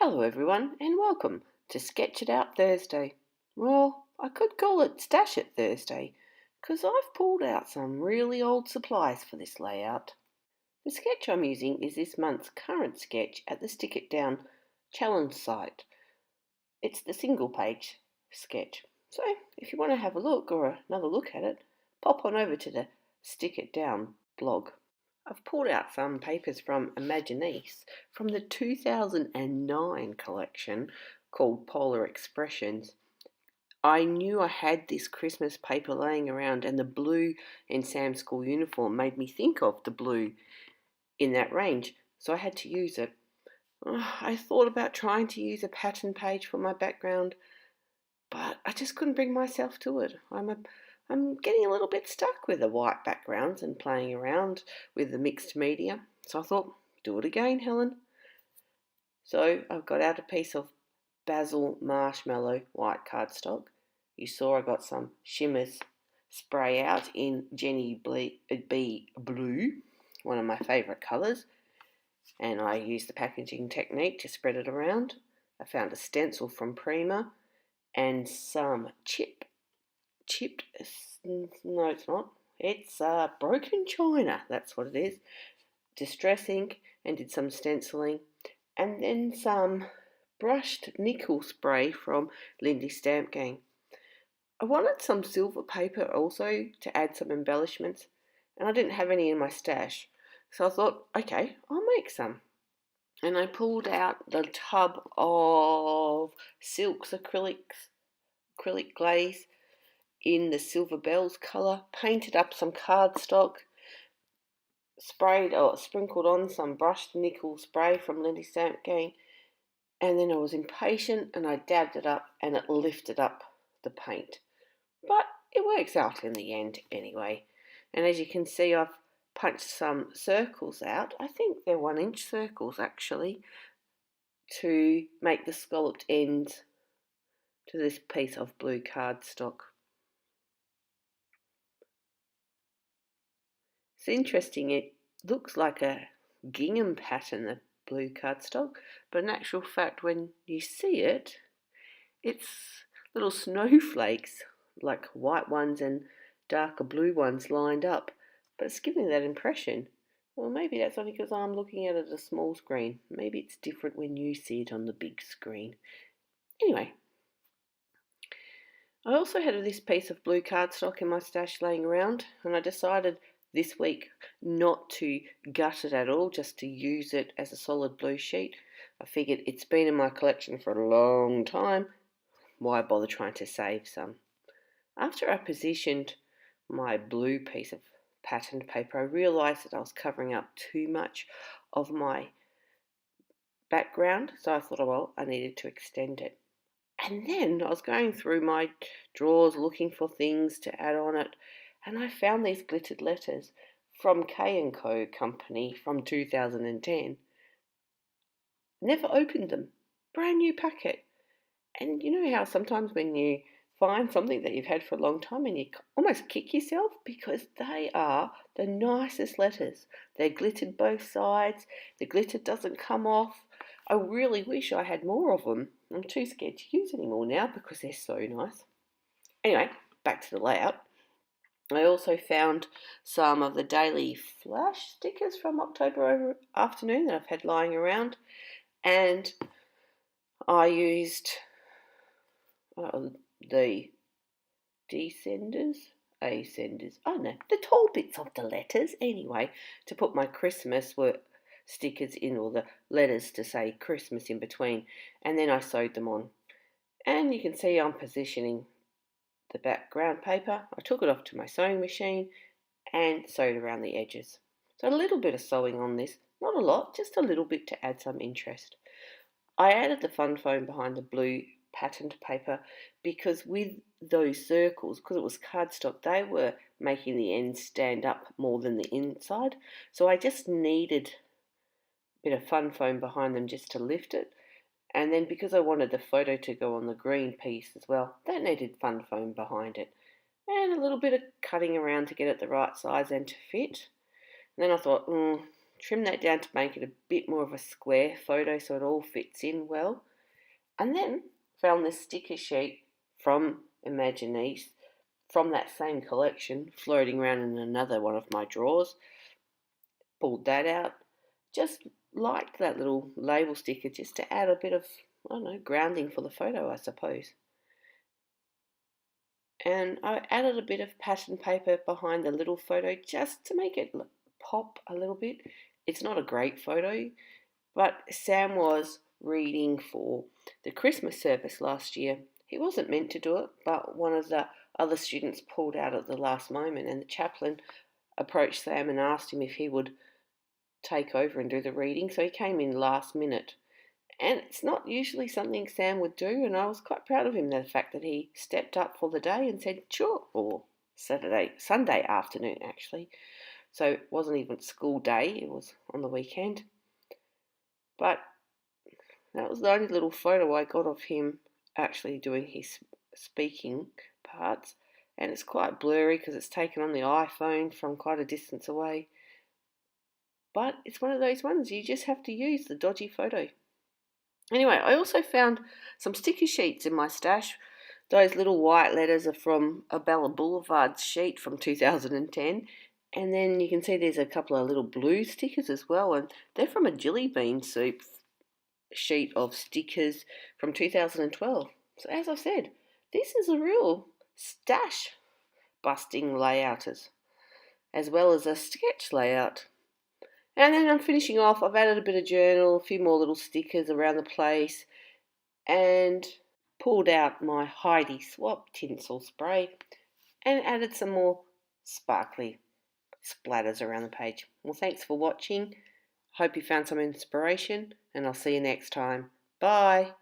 Hello everyone and welcome to Sketch It Out Thursday. Well, I could call it Stash It Thursday because I've pulled out some really old supplies for this layout. The sketch I'm using is this month's current sketch at the Stick It Down challenge site. It's the single page sketch. So if you want to have a look or another look at it, pop on over to the Stick It Down blog. I've pulled out some papers from Imaginese from the 2009 collection called Polar Expressions. I knew I had this Christmas paper laying around, and the blue in Sam's school uniform made me think of the blue in that range, so I had to use it. I thought about trying to use a pattern page for my background, but I just couldn't bring myself to it. I'm getting a little bit stuck with the white backgrounds and playing around with the mixed media. So I thought, do it again, Helen. So I've got out a piece of basil marshmallow white cardstock. You saw I got some shimmers spray out in Jenny B Blue, one of my favourite colours. And I used the packaging technique to spread it around. I found a stencil from Prima and some chipped, no it's not, it's broken china, that's what it is, distress ink, and did some stenciling, and then some brushed nickel spray from Lindy Stamp Gang. I wanted some silver paper also to add some embellishments, and I didn't have any in my stash, so I thought, okay, I'll make some. And I pulled out the tub of Silks acrylic glaze in the Silver Bells colour, painted up some cardstock, sprayed or sprinkled on some brushed nickel spray from Lindy Stamp Gang, and then I was impatient and I dabbed it up and it lifted up the paint. But it works out in the end anyway. And as you can see, I've punched some circles out. I think they're 1-inch circles actually, to make the scalloped ends to this piece of blue cardstock. It's interesting, it looks like a gingham pattern, the blue cardstock, but in actual fact when you see it, it's little snowflakes, like white ones and darker blue ones lined up, but it's giving that impression. Well, maybe that's only because I'm looking at it at a small screen. Maybe it's different when you see it on the big screen. Anyway, I also had this piece of blue cardstock in my stash laying around, and I decided this week not to gut it at all, just to use it as a solid blue sheet. I figured it's been in my collection for a long time, why bother trying to save some? After I positioned my blue piece of patterned paper, I realised that I was covering up too much of my background, so I thought, well, I needed to extend it. And then I was going through my drawers looking for things to add on it, and I found these glittered letters from K&Co Company from 2010. Never opened them. Brand new packet. And you know how sometimes when you find something that you've had for a long time and you almost kick yourself because they are the nicest letters. They're glittered both sides. The glitter doesn't come off. I really wish I had more of them. I'm too scared to use anymore now because they're so nice. Anyway, back to the layout. I also found some of the Daily Flash stickers from October afternoon that I've had lying around, and I used the descenders, ascenders, I don't know, the tall bits of the letters anyway, to put my Christmas stickers in, or the letters to say Christmas in between, and then I sewed them on. And you can see I'm positioning the background paper. I took it off to my sewing machine and sewed around the edges. So a little bit of sewing on this, not a lot, just a little bit to add some interest. I added the fun foam behind the blue patterned paper because with those circles, because it was cardstock, they were making the ends stand up more than the inside. So I just needed a bit of fun foam behind them just to lift it. And then because I wanted the photo to go on the green piece as well, that needed fun foam behind it. And a little bit of cutting around to get it the right size and to fit. And then I thought, trim that down to make it a bit more of a square photo so it all fits in well. And then found this sticker sheet from Imaginease from that same collection floating around in another one of my drawers. Pulled that out. Just liked that little label sticker just to add a bit of, I don't know, grounding for the photo, I suppose. And I added a bit of pattern paper behind the little photo just to make it pop a little bit. It's not a great photo, but Sam was reading for the Christmas service last year. He wasn't meant to do it, but one of the other students pulled out at the last moment, and the chaplain approached Sam and asked him if he would take over and do the reading. So he came in last minute. And it's not usually something Sam would do, and I was quite proud of him, the fact that he stepped up for the day and said, sure, or Sunday afternoon actually. So it wasn't even school day, it was on the weekend. But that was the only little photo I got of him actually doing his speaking parts. And it's quite blurry because it's taken on the iPhone from quite a distance away. But it's one of those ones you just have to use the dodgy photo. Anyway, I also found some sticky sheets in my stash. Those little white letters are from a Bella Boulevard sheet from 2010. And then you can see there's a couple of little blue stickers as well. And they're from a Jelly Bean Soup sheet of stickers from 2012. So as I've said, this is a real stash busting layout as well as a sketch layout. And then I'm finishing off, I've added a bit of journal, a few more little stickers around the place, and pulled out my Heidi Swap tinsel spray and added some more sparkly splatters around the page. Well, thanks for watching. Hope you found some inspiration, and I'll see you next time. Bye.